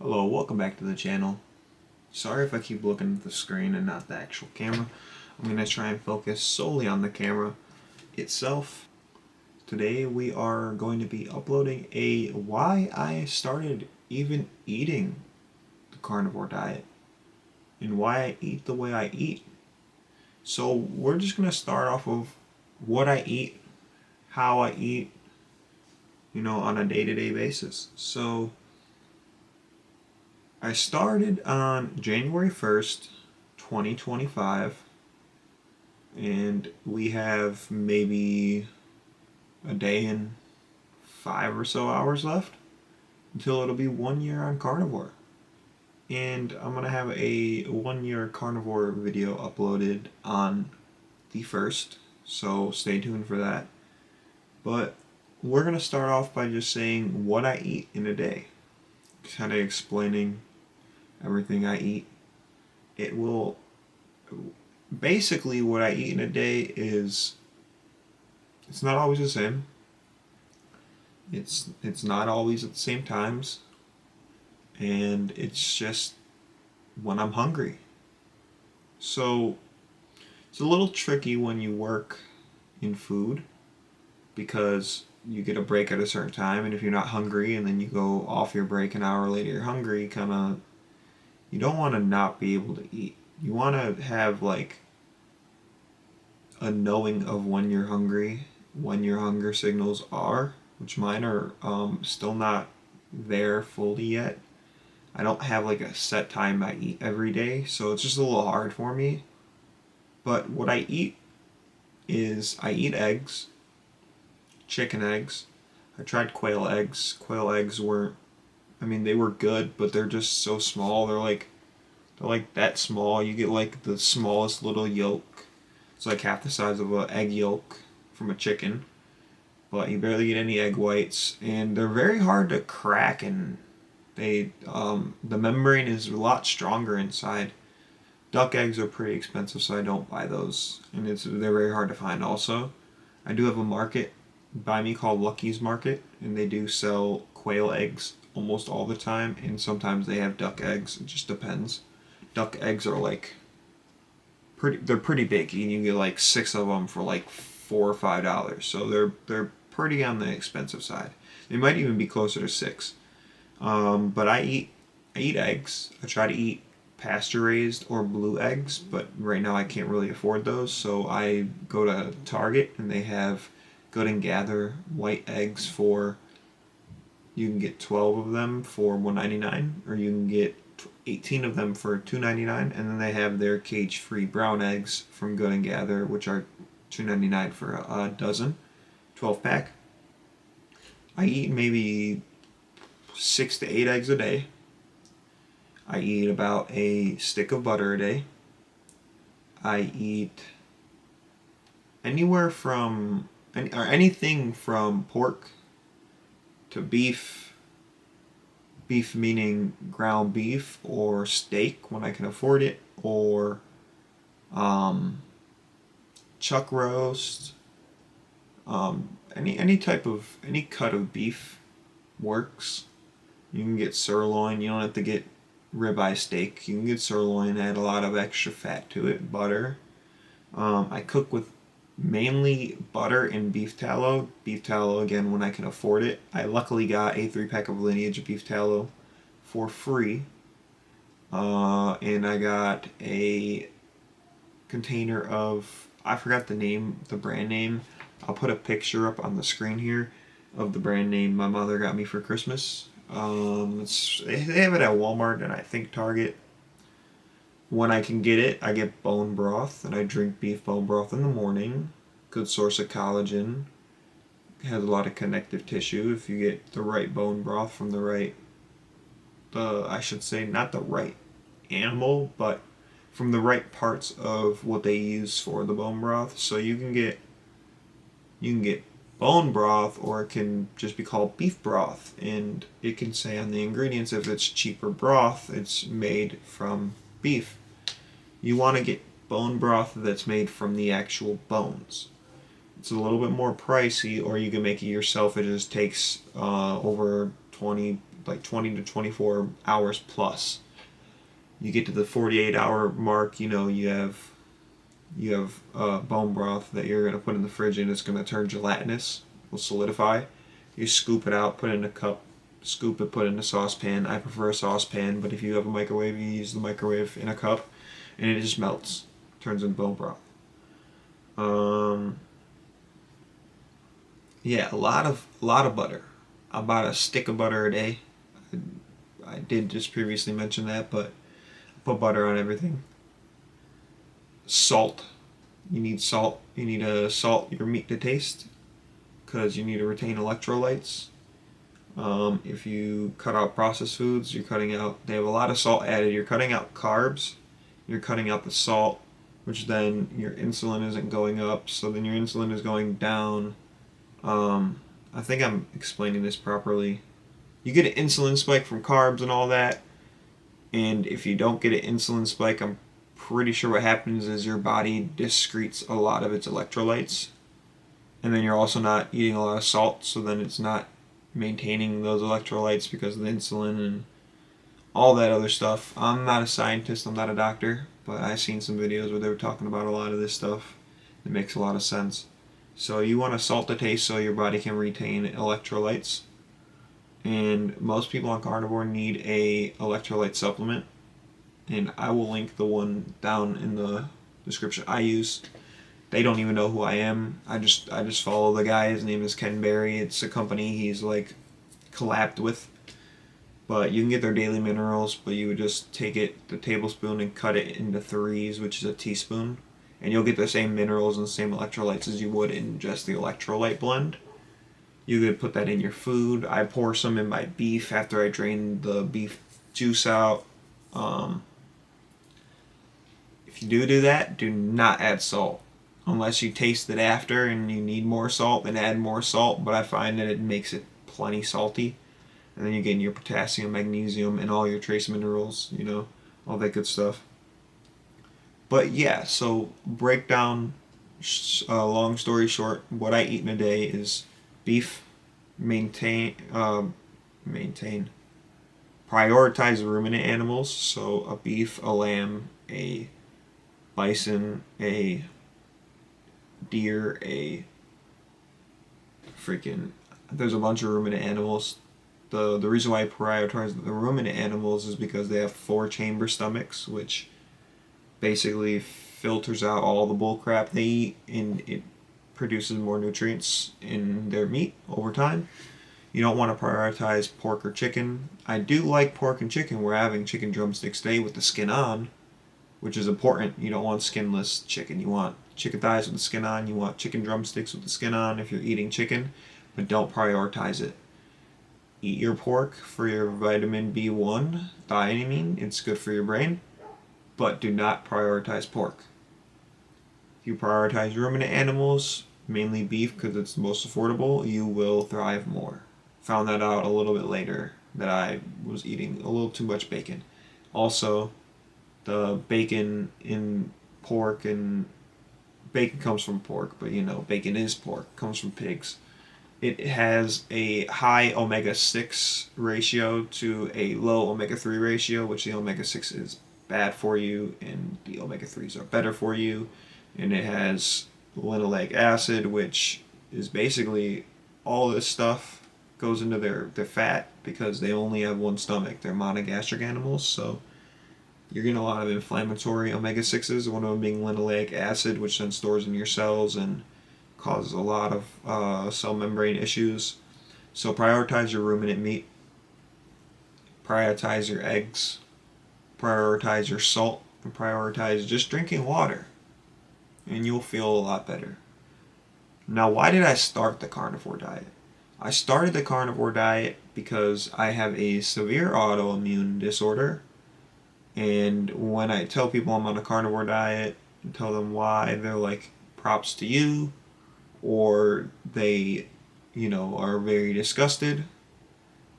Hello, welcome back to the channel. Sorry if I keep looking at the screen and not the actual camera. I'm going to try and focus solely on the camera itself. Today we are going to be uploading a why I started even eating the carnivore diet and why I eat the way I eat. So we're just going to start off of what I eat, how I eat, on a day-to-day basis. So I started on January 1st, 2025, and we have maybe a day and 5 or so hours left until it'll be 1 year on carnivore. And I'm going to have a 1 year carnivore video uploaded on the 1st, so stay tuned for that. But we're going to start off by just saying what I eat in a day, kind of explaining everything I eat. It will basically, what I eat in a day is, it's not always the same. It's not always at the same times, and it's just when I'm hungry. So it's a little tricky when you work in food because you get a break at a certain time, and if you're not hungry and then you go off your break an hour later, you're hungry, you don't want to not be able to eat. You want to have like a knowing of when you're hungry, when your hunger signals are, which mine are still not there fully yet. I don't have like a set time I eat every day, so it's just a little hard for me. But what I eat is I eat eggs, chicken eggs. I tried quail eggs. Quail eggs weren't, they were good, but they're just so small. They're like that small. You get like the smallest little yolk. It's like half the size of an egg yolk from a chicken, but you barely get any egg whites, and they're very hard to crack, and the membrane is a lot stronger inside. Duck eggs are pretty expensive, so I don't buy those, and they're very hard to find. Also, I do have a market by me called Lucky's Market, and they do sell quail eggs almost all the time, and sometimes they have duck eggs. It just depends. Duck eggs are like they're pretty big. You can get like 6 of them for like $4 or $5. So they're pretty on the expensive side. They might even be closer to 6. But I eat eggs. I try to eat pasture raised or blue eggs, but right now I can't really afford those. So I go to Target and they have Good and Gather white eggs for, you can get 12 of them for $1.99, or you can get 18 of them for $2.99, and then they have their cage-free brown eggs from Good and Gather, which are $2.99 for a dozen, 12-pack. I eat maybe 6 to 8 eggs a day. I eat about a stick of butter a day. I eat anything from pork to beef. Beef meaning ground beef or steak when I can afford it, or chuck roast. Any cut of beef works. You can get sirloin. You don't have to get ribeye steak. You can get sirloin. Add a lot of extra fat to it. Butter. I cook with mainly butter and beef tallow. Beef tallow, again, when I can afford it. I luckily got a 3-pack of Lineage of beef tallow for free. And I got a container of, I forgot the brand name. I'll put a picture up on the screen here of the brand name my mother got me for Christmas. They have it at Walmart and I think Target. When I can get it, I get bone broth, and I drink beef bone broth in the morning. Good source of collagen. It has a lot of connective tissue if you get the right bone broth from I should say not the right animal, but from the right parts of what they use for the bone broth. So you can get bone broth, or it can just be called beef broth, and it can say on the ingredients if it's cheaper broth, it's made from beef. You want to get bone broth that's made from the actual bones. It's a little bit more pricey, or you can make it yourself. It just takes over 20 like 20 to 24 hours plus. You get to the 48-hour mark, you know, you have bone broth that you're going to put in the fridge and it's going to turn gelatinous, will solidify. You scoop it out, put it in a cup, scoop it, put it in a saucepan. I prefer a saucepan, but if you have a microwave, you use the microwave in a cup, and it just melts, turns into bone broth. Yeah, a lot of butter. About a stick of butter a day. I did just previously mention that, but I put butter on everything. Salt. You need salt. You need to salt your meat to taste, because you need to retain electrolytes. If you cut out processed foods, you're cutting out, they have a lot of salt added. You're cutting out carbs, you're cutting out the salt, which then your insulin isn't going up, so then your insulin is going down. I think I'm explaining this properly. You get an insulin spike from carbs and all that, and if you don't get an insulin spike, I'm pretty sure what happens is your body excretes a lot of its electrolytes, and then you're also not eating a lot of salt, so then it's not maintaining those electrolytes because of the insulin and all that other stuff. I'm not a scientist, I'm not a doctor, but I've seen some videos where they were talking about a lot of this stuff. It makes a lot of sense. So you want to salt the taste so your body can retain electrolytes. And most people on carnivore need a electrolyte supplement. And I will link the one down in the description I use. They don't even know who I am. I just follow the guy. His name is Ken Berry. It's a company he's like collabed with. But you can get their daily minerals, but you would just take it, the tablespoon, and cut it into threes, which is a teaspoon. And you'll get the same minerals and the same electrolytes as you would in just the electrolyte blend. You could put that in your food. I pour some in my beef after I drain the beef juice out. If you do that, do not add salt. Unless you taste it after and you need more salt, then add more salt. But I find that it makes it plenty salty. And then you get your potassium, magnesium, and all your trace minerals, you know, all that good stuff. But yeah, so break down, long story short, what I eat in a day is beef, prioritize ruminant animals, so a beef, a lamb, a bison, a deer, there's a bunch of ruminant animals. The reason why I prioritize the ruminant animals is because they have 4-chamber stomachs, which basically filters out all the bull crap they eat, and it produces more nutrients in their meat over time. You don't want to prioritize pork or chicken. I do like pork and chicken. We're having chicken drumsticks today with the skin on, which is important. You don't want skinless chicken. You want chicken thighs with the skin on. You want chicken drumsticks with the skin on if you're eating chicken, but don't prioritize it. Eat your pork for your vitamin B1, thiamine. It's good for your brain, but do not prioritize pork. If you prioritize ruminant animals, mainly beef because it's the most affordable, you will thrive more. Found that out a little bit later, that I was eating a little too much bacon. Also, the bacon in pork, and bacon comes from pork, but you know, bacon is pork, comes from pigs. It has a high omega-6 ratio to a low omega-3 ratio, which the omega-6 is bad for you and the omega-3s are better for you. And it has linoleic acid, which is basically all this stuff goes into their fat because they only have one stomach. They're monogastric animals, so you're getting a lot of inflammatory omega-6s, one of them being linoleic acid, which then stores in your cells and causes a lot of cell membrane issues. So prioritize your ruminant meat, prioritize your eggs, prioritize your salt, and prioritize just drinking water, and you'll feel a lot better. Now, why did I start the carnivore diet? I started the carnivore diet because I have a severe autoimmune disorder, and when I tell people I'm on a carnivore diet and tell them why, they're like, props to you, or they, are very disgusted,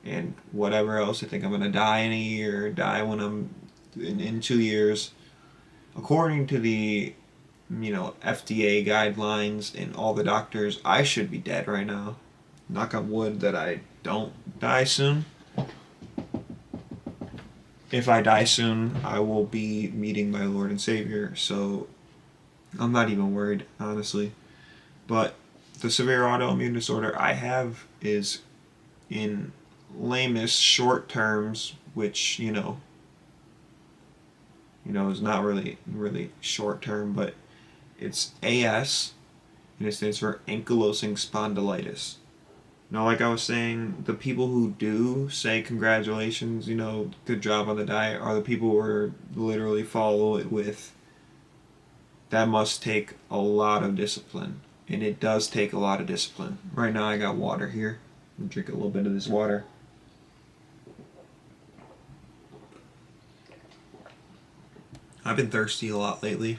and whatever else. They think I'm going to die in a year, die when I'm in 2 years. According to the, FDA guidelines and all the doctors, I should be dead right now. Knock on wood that I don't die soon. if I die soon, I will be meeting my Lord and Savior, so I'm not even worried, honestly. But the severe autoimmune disorder I have is, in lamest short terms, which is not really short term, but it's AS, and it stands for ankylosing spondylitis. Now, like I was saying, the people who do say congratulations, good job on the diet, are the people who are literally follow it with, that must take a lot of discipline. And it does take a lot of discipline. Right now, I got water here. I'm gonna drink a little bit of this water. I've been thirsty a lot lately.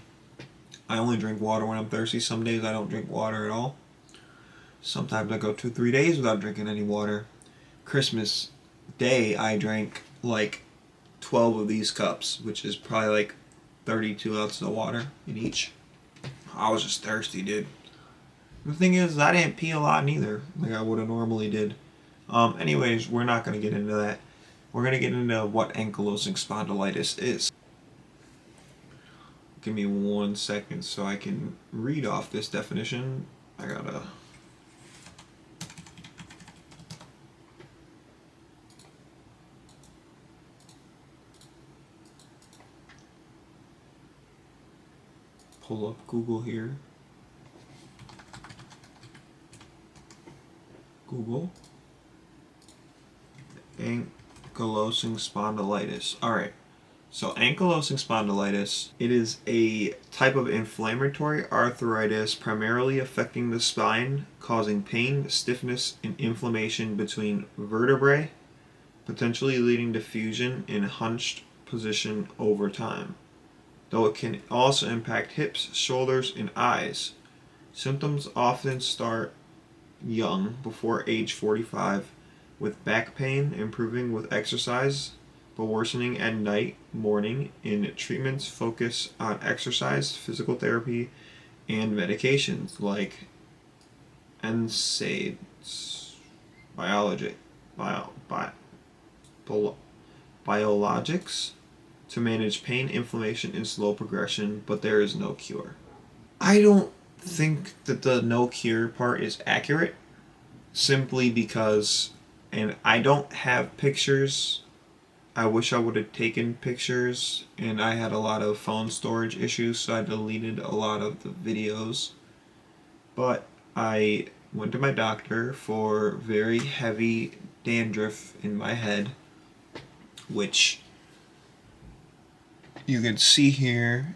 I only drink water when I'm thirsty. Some days I don't drink water at all. Sometimes I go 2-3 days without drinking any water. Christmas Day, I drank like 12 of these cups, which is probably like 32 ounces of water in each. I was just thirsty, dude. The thing is, I didn't pee a lot neither, like I would have normally did. Anyways, we're not going to get into that. We're going to get into what ankylosing spondylitis is. Give me 1 second so I can read off this definition. I gotta... pull up Google here. Google. Ankylosing spondylitis. Alright. So ankylosing spondylitis, it is a type of inflammatory arthritis primarily affecting the spine, causing pain, stiffness, and inflammation between vertebrae, potentially leading to fusion in hunched position over time, though it can also impact hips, shoulders, and eyes. Symptoms often start young, before age 45, with back pain improving with exercise, but worsening at night, morning, and treatments focus on exercise, physical therapy, and medications like NSAIDs, biologics to manage pain, inflammation, and slow progression, but there is no cure. I don't think that the no cure part is accurate, simply because, and I don't have pictures. I wish I would have taken pictures, and I had a lot of phone storage issues, so I deleted a lot of the videos. But I went to my doctor for very heavy dandruff in my head, which you can see here.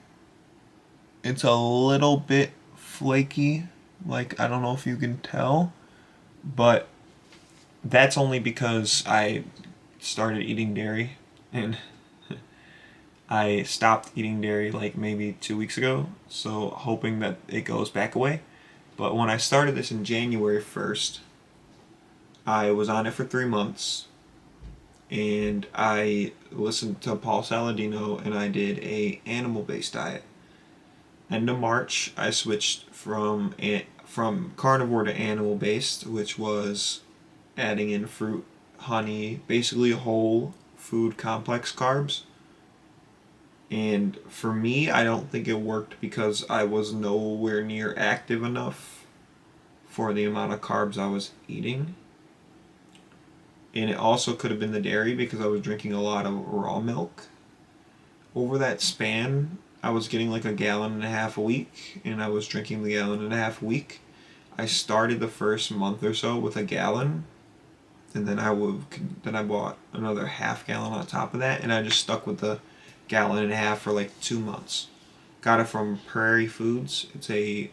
It's a little bit flaky, like I don't know if you can tell, but that's only because I started eating dairy, and I stopped eating dairy like maybe 2 weeks ago, so hoping that it goes back away. But when I started this in January 1st, I was on it for 3 months, and I listened to Paul Saladino, and I did a animal-based diet. End of March, I switched from carnivore to animal-based, which was adding in fruit, honey, basically whole food complex carbs. And for me, I don't think it worked because I was nowhere near active enough for the amount of carbs I was eating. And it also could have been the dairy because I was drinking a lot of raw milk. Over that span, I was getting like 1.5 gallons a week, and I was drinking the 1.5 gallons a week. I started the first month or so with 1 gallon, and then I bought another 1/2 gallon on top of that, and I just stuck with the 1.5 gallons for like 2 months. Got it from Prairie Foods. It's a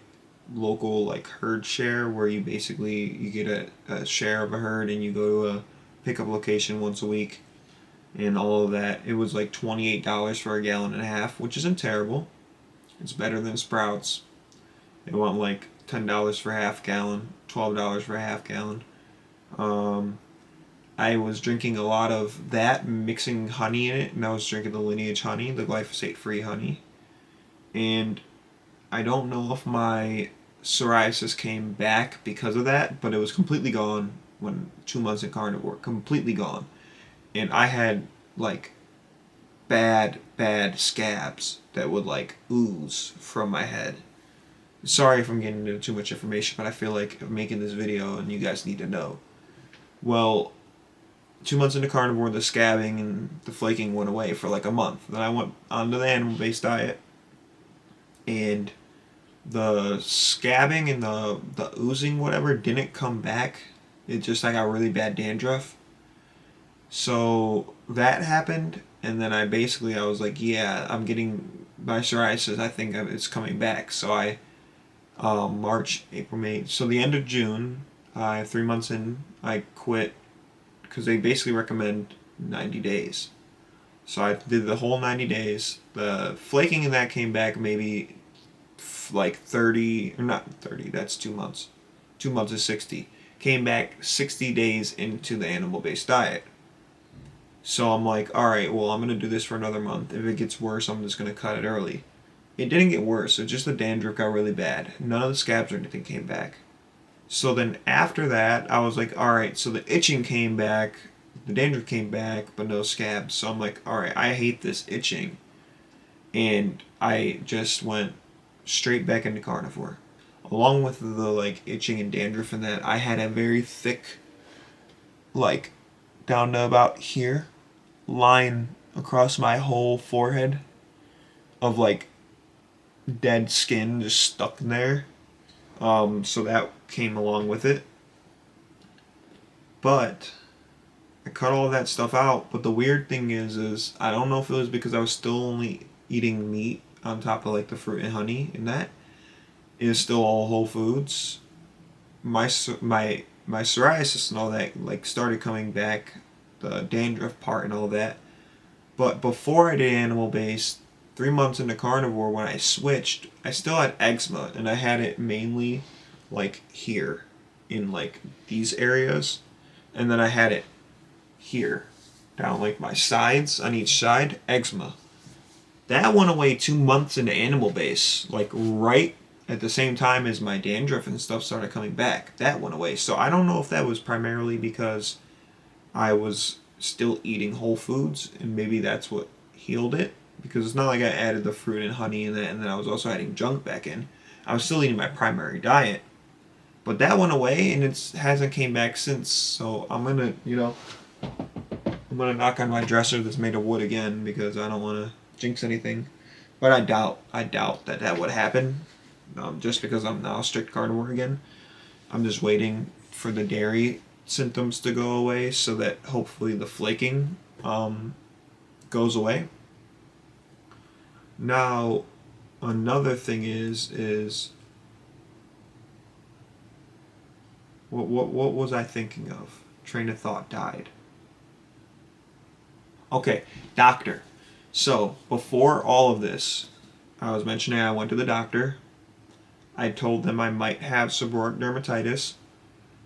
local like herd share where you get a share of a herd, and you go to a pickup location once a week, and all of that. It was like $28 for 1.5 gallons, which isn't terrible. It's better than Sprouts. They want like $10 for 1/2 gallon, $12 for 1/2 gallon. I was drinking a lot of that, mixing honey in it, and I was drinking the Lineage honey, the glyphosate-free honey. And I don't know if my psoriasis came back because of that, but it was completely gone when 2 months in carnivore, completely gone. And I had like bad scabs that would like ooze from my head. Sorry if I'm getting into too much information, but I feel like I'm making this video and you guys need to know. Well, 2 months into carnivore, the scabbing and the flaking went away for like a month. Then I went onto the animal-based diet, and the scabbing and the oozing, whatever, didn't come back. It just, I got really bad dandruff. So that happened, and then I was like, yeah, I'm getting my psoriasis. I think it's coming back. So March, April, May. So the end of June, 3 months in, I quit because they basically recommend 90 days. So I did the whole 90 days. The flaking in that came back maybe like 30, or not 30, that's 2 months. 2 months is 60. Came back 60 days into the animal-based diet. So I'm like, alright, well, I'm going to do this for another month. If it gets worse, I'm just going to cut it early. It didn't get worse, so just the dandruff got really bad. None of the scabs or anything came back. So then after that, I was like, alright, so the itching came back, the dandruff came back, but no scabs. So I'm like, alright, I hate this itching. And I just went straight back into carnivore. Along with the like itching and dandruff and that, I had a very thick, like down to about here, line across my whole forehead of like dead skin just stuck there. So that came along with it. But I cut all that stuff out. But the weird thing is I don't know if it was because I was still only eating meat on top of like the fruit and honey, and that is still all whole foods. My psoriasis and all that like started coming back, the dandruff part and all that. But before I did animal based, 3 months into carnivore, when I switched, I still had eczema, and I had it mainly like here, in like these areas, and then I had it here, down like my sides, on each side, eczema. That went away 2 months into animal base, like right at the same time as my dandruff and stuff started coming back. That went away. So I don't know if that was primarily because I was still eating whole foods, and maybe that's what healed it. Because it's not like I added the fruit and honey and that, and then I was also adding junk back in. I was still eating my primary diet. But that went away, and it hasn't came back since. So I'm gonna, I'm gonna knock on my dresser that's made of wood again, because I don't want to jinx anything. But I doubt that would happen. Just because I'm now strict carnivore again. I'm just waiting for the dairy symptoms to go away, so that hopefully the flaking goes away. Now, another thing is what was I thinking of? Train of thought died. Okay, doctor. So before all of this, I was mentioning I went to the doctor. I told them I might have seborrheic dermatitis,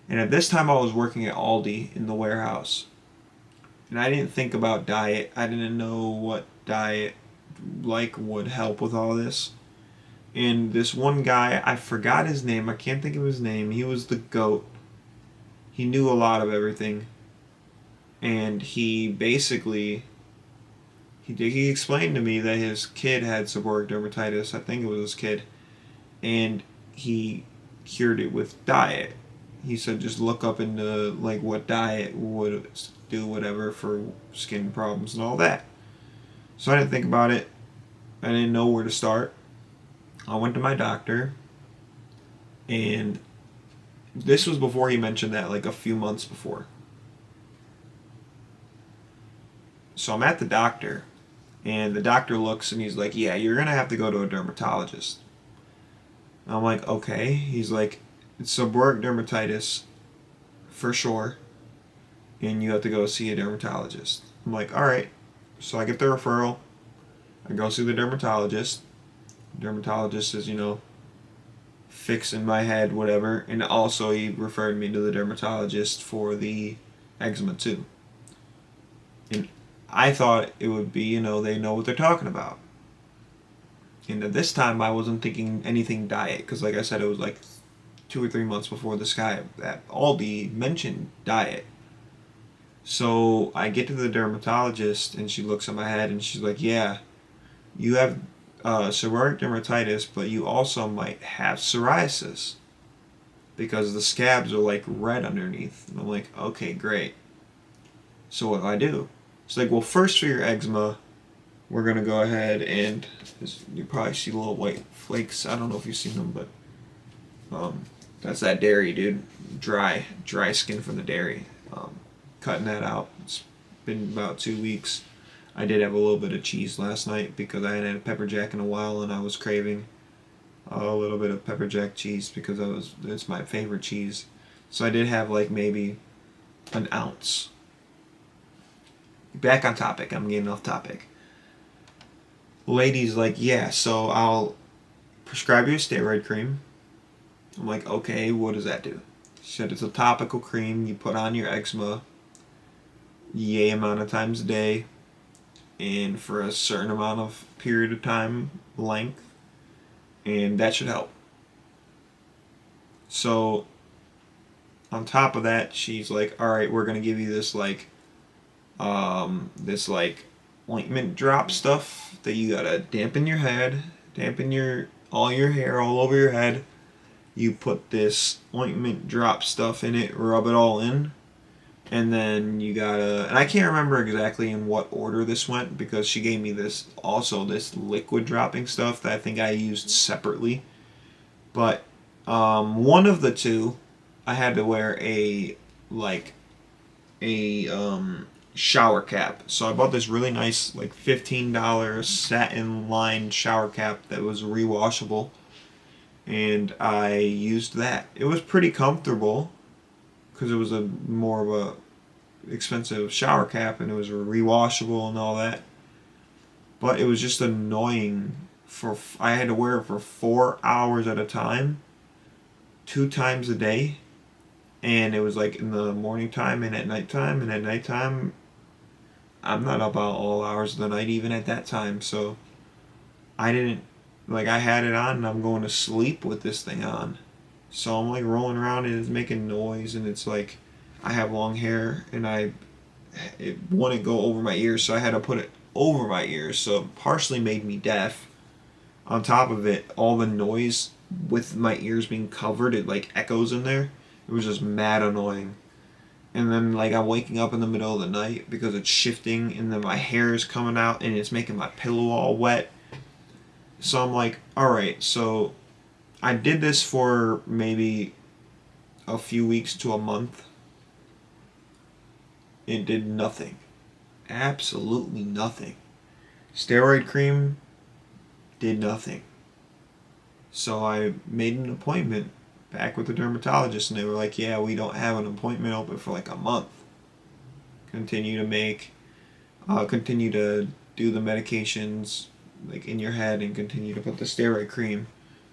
and at this time I was working at Aldi in the warehouse, and I didn't think about diet. I didn't know what diet like would help with all this. And this one guy, I forgot his name, I can't think of his name, he was the GOAT. He knew a lot of everything, and he basically he explained to me that his kid had seborrheic dermatitis. I think it was his kid, and he cured it with diet. He said just look up into like what diet would do whatever for skin problems and all that. So I didn't think about it. I didn't know where to start. I went to my doctor, and this was before he mentioned that, like a few months before. So I'm at the doctor, and the doctor looks and he's like, yeah, you're going to have to go to a dermatologist. I'm like, okay. He's like, it's seborrheic dermatitis for sure, and you have to go see a dermatologist. I'm like, alright. So I get the referral. I go see the dermatologist. The dermatologist is, fixing my head, whatever. And also he referred me to the dermatologist for the eczema too. And I thought it would be, they know what they're talking about. And at this time I wasn't thinking anything diet, because like I said, it was like 2 or 3 months before this guy at Aldi mentioned diet. So I get to the dermatologist and she looks at my head and she's like, yeah, you have seborrheic dermatitis, but you also might have psoriasis because the scabs are like red underneath. And I'm like, okay, great. So what do I do? It's like, well, first for your eczema, we're going to go ahead and you probably see little white flakes. I don't know if you've seen them, but that's that dairy, dude. Dry skin from the dairy. Cutting that out. It's been about 2 weeks. I did have a little bit of cheese last night because I hadn't had pepper jack in a while and I was craving a little bit of pepper jack cheese because it's my favorite cheese. So I did have like maybe an ounce. Back on topic. I'm getting off topic. Lady's like, yeah, so I'll prescribe you a steroid cream. I'm like, okay, what does that do? She said it's a topical cream you put on your eczema yay amount of times a day and for a certain amount of period of time length, and that should help. So on top of that, she's like, all right, we're gonna give you this like ointment drop stuff that you gotta dampen your head, dampen your all your hair all over your head. You put this ointment drop stuff in it, rub it all in, and then you gotta, and I can't remember exactly in what order this went because she gave me this liquid dropping stuff that I think I used separately. But one of the two, I had to wear like a shower cap. So I bought this really nice like $15 satin lined shower cap that was rewashable, and I used that. It was pretty comfortable because it was a more of a expensive shower cap and it was rewashable and all that. But it was just annoying. I had to wear it for 4 hours at a time, 2 times a day, and it was like in the morning time and at nighttime. And at nighttime, I'm not up all hours of the night even at that time. So I didn't like I had it on and I'm going to sleep with this thing on. So I'm like rolling around and it's making noise and it's like I have long hair and it wouldn't go over my ears, so I had to put it over my ears. So it partially made me deaf. On top of it, all the noise with my ears being covered, it like echoes in there. It was just mad annoying. And then like I'm waking up in the middle of the night because it's shifting and then my hair is coming out and it's making my pillow all wet. So I'm like, alright, so I did this for maybe a few weeks to a month. It did nothing. Absolutely nothing. Steroid cream did nothing. So I made an appointment back with the dermatologist and they were like, yeah, we don't have an appointment open for like a month. Continue to do the medications like in your head and continue to put the steroid cream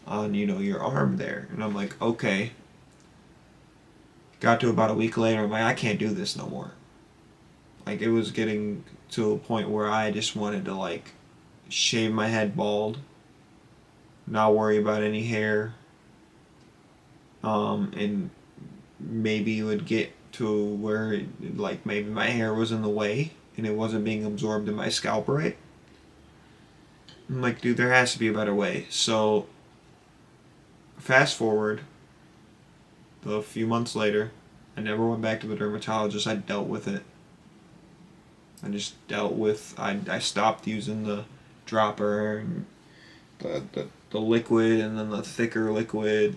on, your arm there. And I'm like, okay. Got to about a week later, I'm like, I can't do this no more. Like it was getting to a point where I just wanted to like shave my head bald, not worry about any hair, and maybe it would get to where like maybe my hair was in the way and it wasn't being absorbed in my scalp right. I'm like, dude, there has to be a better way. So fast forward a few months later, I never went back to the dermatologist. I dealt with it. I stopped using the dropper and the liquid and then the thicker liquid.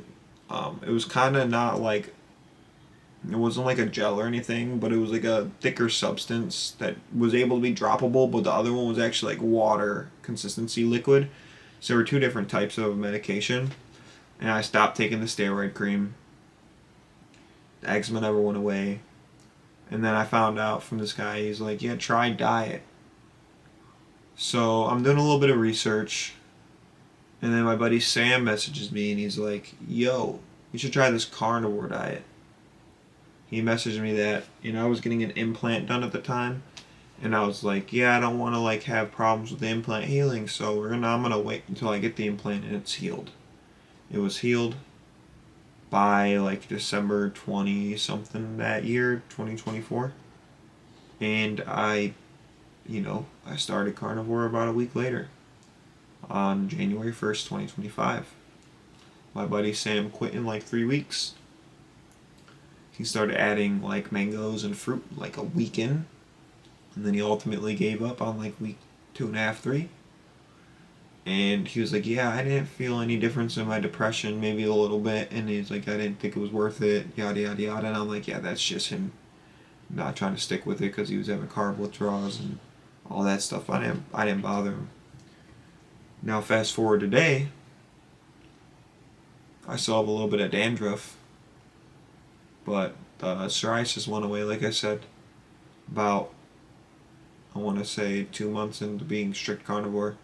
It was kind of not like, it wasn't like a gel or anything, but it was like a thicker substance that was able to be droppable, but the other one was actually like water consistency liquid. So there were two different types of medication. And I stopped taking the steroid cream. The eczema never went away. And then I found out from this guy, he's like, yeah, try diet. So I'm doing a little bit of research. And then my buddy Sam messages me and he's like, yo, you should try this carnivore diet. He messaged me that, I was getting an implant done at the time. And I was like, yeah, I don't want to like have problems with the implant healing. So I'm going to wait until I get the implant and it's healed. It was healed by like December 20 something that year, 2024. And I started carnivore about a week later on January 1st, 2025. My buddy Sam quit in like 3 weeks. He started adding like mangoes and fruit like a week in, and then he ultimately gave up on like week 2.5, 3. And he was like, yeah, I didn't feel any difference in my depression, maybe a little bit. And he's like, I didn't think it was worth it, yada, yada, yada. And I'm like, yeah, that's just him not trying to stick with it because he was having carb withdrawals and all that stuff. I didn't bother him. Now, fast forward today, I still have a little bit of dandruff, but the psoriasis went away, like I said, about, I want to say, 2 months into being strict carnivore.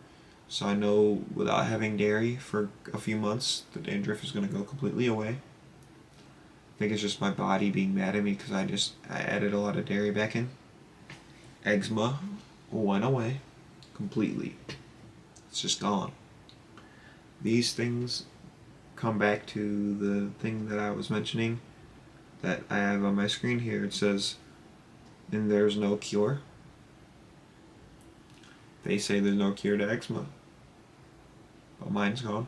So I know without having dairy for a few months, the dandruff is going to go completely away. I think it's just my body being mad at me because I added a lot of dairy back in. Eczema went away completely. It's just gone. These things come back to the thing that I was mentioning that I have on my screen here. It says, and there's no cure. They say there's no cure to eczema, but mine's gone.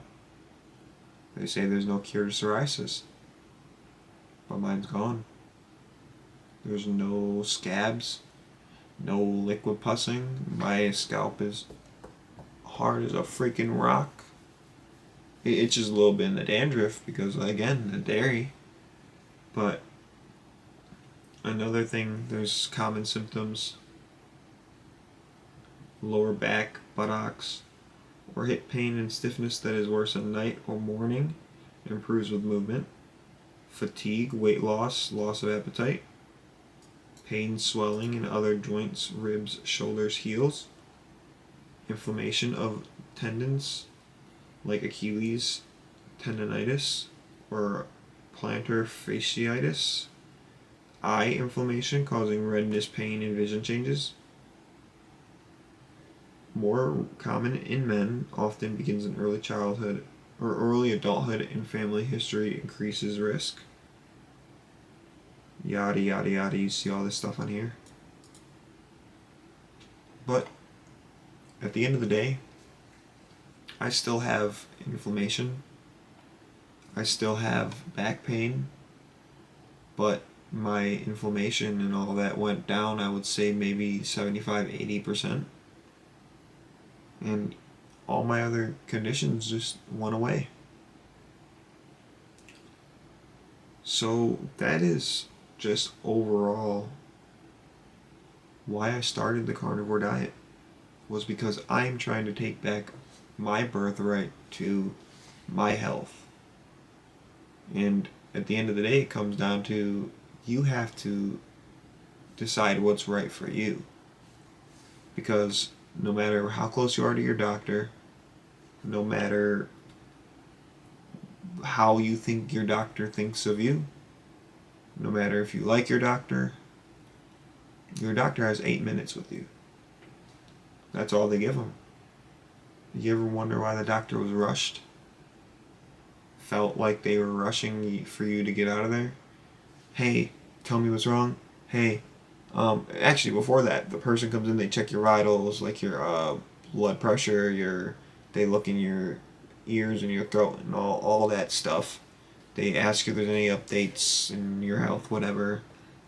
They say there's no cure to psoriasis, but mine's gone. There's no scabs, no liquid pussing. My scalp is hard as a freaking rock. It itches a little bit in the dandruff because, again, the dairy. But another thing, there's common symptoms: lower back, buttocks, or hip pain and stiffness that is worse at night or morning, improves with movement. Fatigue, weight loss, loss of appetite. Pain, swelling in other joints, ribs, shoulders, heels. Inflammation of tendons like Achilles tendonitis or plantar fasciitis. Eye inflammation causing redness, pain, and vision changes. More common in men, often begins in early childhood or early adulthood, and family history increases risk. Yada, yada, yada. You see all this stuff on here. But at the end of the day, I still have inflammation. I still have back pain. But my inflammation and all that went down, I would say maybe 75-80%. And all my other conditions just went away. So that is just overall why I started the carnivore diet, was because I am trying to take back my birthright to my health. And at the end of the day, it comes down to you have to decide what's right for you. Because no matter how close you are to your doctor, no matter how you think your doctor thinks of you, no matter if you like your doctor has 8 minutes with you. That's all they give them. You ever wonder why the doctor was rushed? Felt like they were rushing for you to get out of there? Hey, tell me what's wrong. Hey, actually before that, the person comes in, they check your vitals, like your blood pressure, they look in your ears and your throat and all that stuff. They ask if there's any updates in your health, whatever.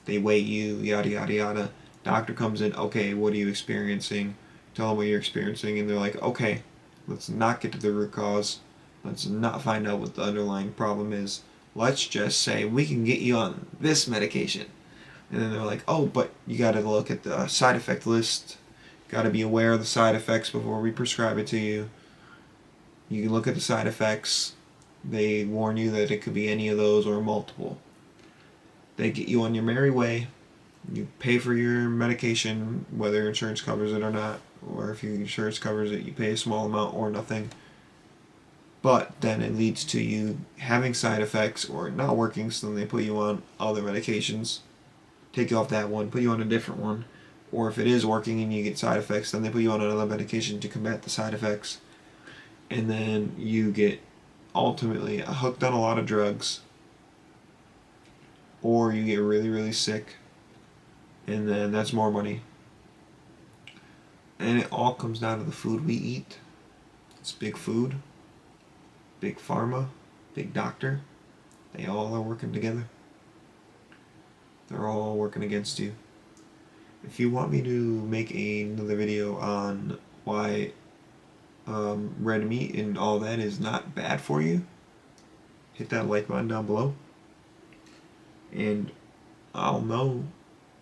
They weigh you, yada, yada, yada. Doctor comes in, okay, what are you experiencing? Tell them what you're experiencing, and they're like, okay, let's not get to the root cause. Let's not find out what the underlying problem is. Let's just say we can get you on this medication. And then they're like, oh, but you got to look at the side effect list. Got to be aware of the side effects before we prescribe it to you. You can look at the side effects. They warn you that it could be any of those or multiple. They get you on your merry way. You pay for your medication, whether insurance covers it or not, or if your insurance covers it, you pay a small amount or nothing. But then it leads to you having side effects or not working, so then they put you on other medications, take you off that one, put you on a different one. Or if it is working and you get side effects, then they put you on another medication to combat the side effects. And then you get ultimately hooked on a lot of drugs, or you get really, really sick, and then that's more money. And it all comes down to the food we eat. It's big food, big pharma, big doctor. They all are working together. They're all working against you. If you want me to make another video on why red meat and all that is not bad for you, hit that like button down below. And I'll know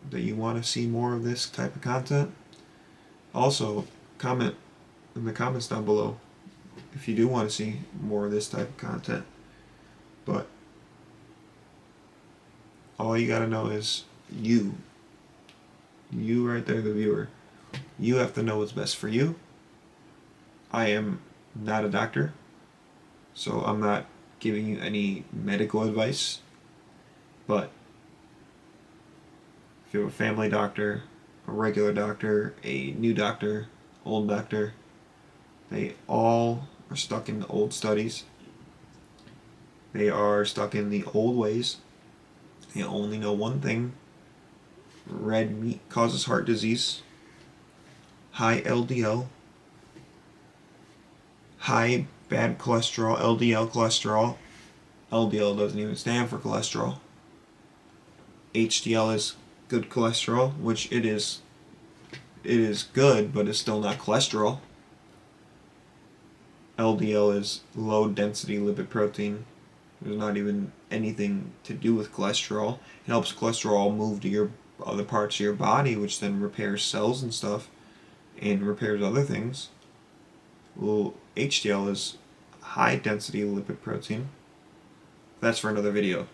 that you want to see more of this type of content. Also, comment in the comments down below if you do want to see more of this type of content. But all you gotta know is you right there, the viewer, you have to know what's best for you. I am not a doctor, so I'm not giving you any medical advice, but if you have a family doctor, a regular doctor, a new doctor, old doctor, they all are stuck in the old studies. They are stuck in the old ways. They only know one thing: red meat causes heart disease, high LDL, high bad cholesterol, LDL cholesterol. LDL doesn't even stand for cholesterol. HDL is good cholesterol, which it is good, but it's still not cholesterol. LDL is low density lipid protein. There's not even anything to do with cholesterol. It helps cholesterol move to your other parts of your body, which then repairs cells and stuff and repairs other things. Well, HDL is high density lipid protein. That's for another video.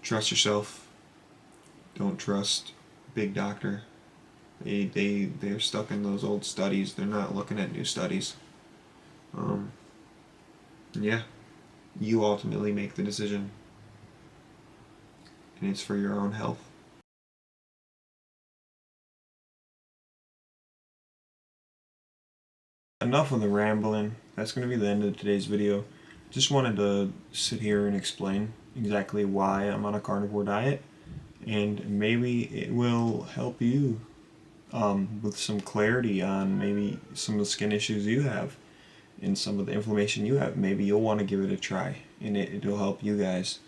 Trust yourself. Don't trust big doctor. They're stuck in those old studies. They're not looking at new studies. Yeah, you ultimately make the decision, and it's for your own health. Enough of the rambling. That's going to be the end of today's video. Just wanted to sit here and explain exactly why I'm on a carnivore diet, and maybe it will help you with some clarity on maybe some of the skin issues you have and some of the inflammation you have. Maybe you'll want to give it a try, and it'll help you guys.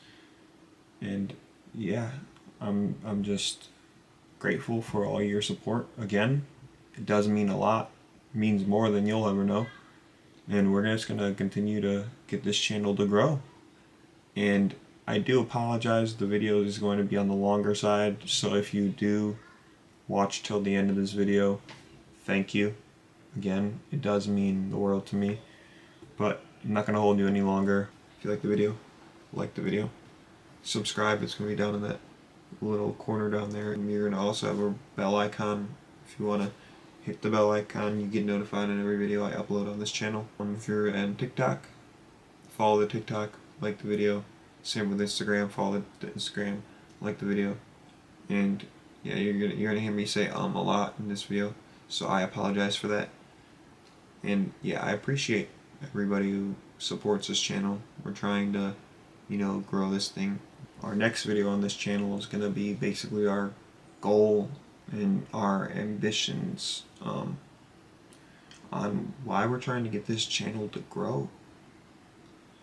And yeah, I'm just grateful for all your support. Again, it does mean a lot. It means more than you'll ever know. And we're just gonna continue to get this channel to grow. And I do apologize, the video is going to be on the longer side, so if you do watch till the end of this video, thank you. Again, it does mean the world to me. But I'm not going to hold you any longer. If you like the video, like the video. Subscribe, it's going to be down in that little corner down there. And you're going to also have a bell icon. If you want to hit the bell icon, you get notified on every video I upload on this channel. If you're on TikTok, follow the TikTok, like the video. Same with Instagram, follow the Instagram, like the video. And yeah, you're gonna hear me say a lot in this video, so I apologize for that. And yeah, I appreciate everybody who supports this channel. We're trying to, grow this thing. Our next video on this channel is gonna be basically our goal and our ambitions on why we're trying to get this channel to grow.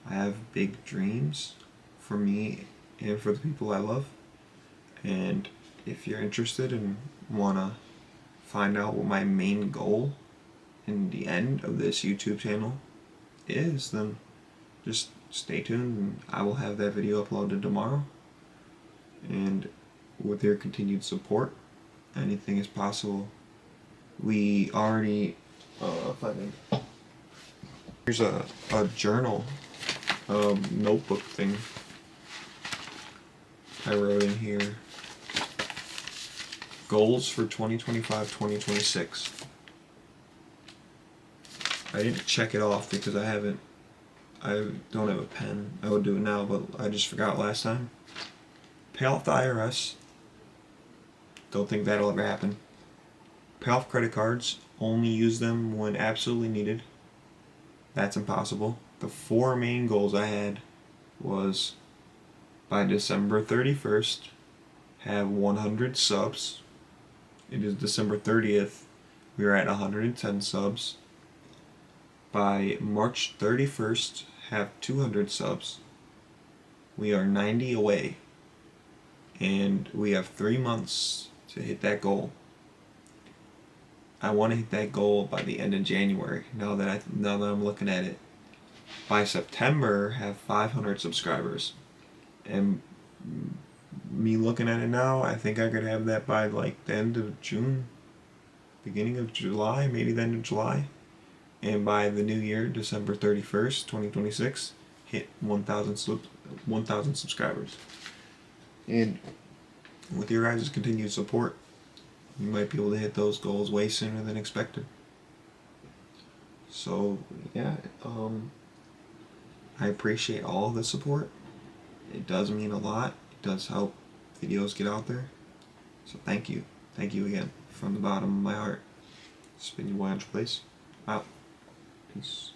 I have big dreams for me and for the people I love, and if you're interested and want to find out what my main goal in the end of this YouTube channel is, then just stay tuned and I will have that video uploaded tomorrow. And with your continued support, anything is possible. We already, here's a journal, notebook thing I wrote in here. Goals for 2025-2026. I didn't check it off because I don't have a pen. I would do it now, but I just forgot last time. Pay off the IRS. Don't think that'll ever happen. Pay off credit cards. Only use them when absolutely needed. That's impossible. The 4 main goals I had was by December 31st, have 100 subs. It is December 30th. We are at 110 subs. By March 31st, have 200 subs. We are 90 away. And we have 3 months to hit that goal. I want to hit that goal by the end of January, now that I'm looking at it. By September, have 500 subscribers. And me looking at it now, I think I could have that by like the end of June, beginning of July, maybe the end of July. And by the new year, December 31st, 2026, hit 1,000 subscribers. And with your guys' continued support, you might be able to hit those goals way sooner than expected. So, yeah, I appreciate all the support. It does mean a lot. It does help videos get out there. So thank you. Thank you again from the bottom of my heart. It's been your boy Place. Out. Peace.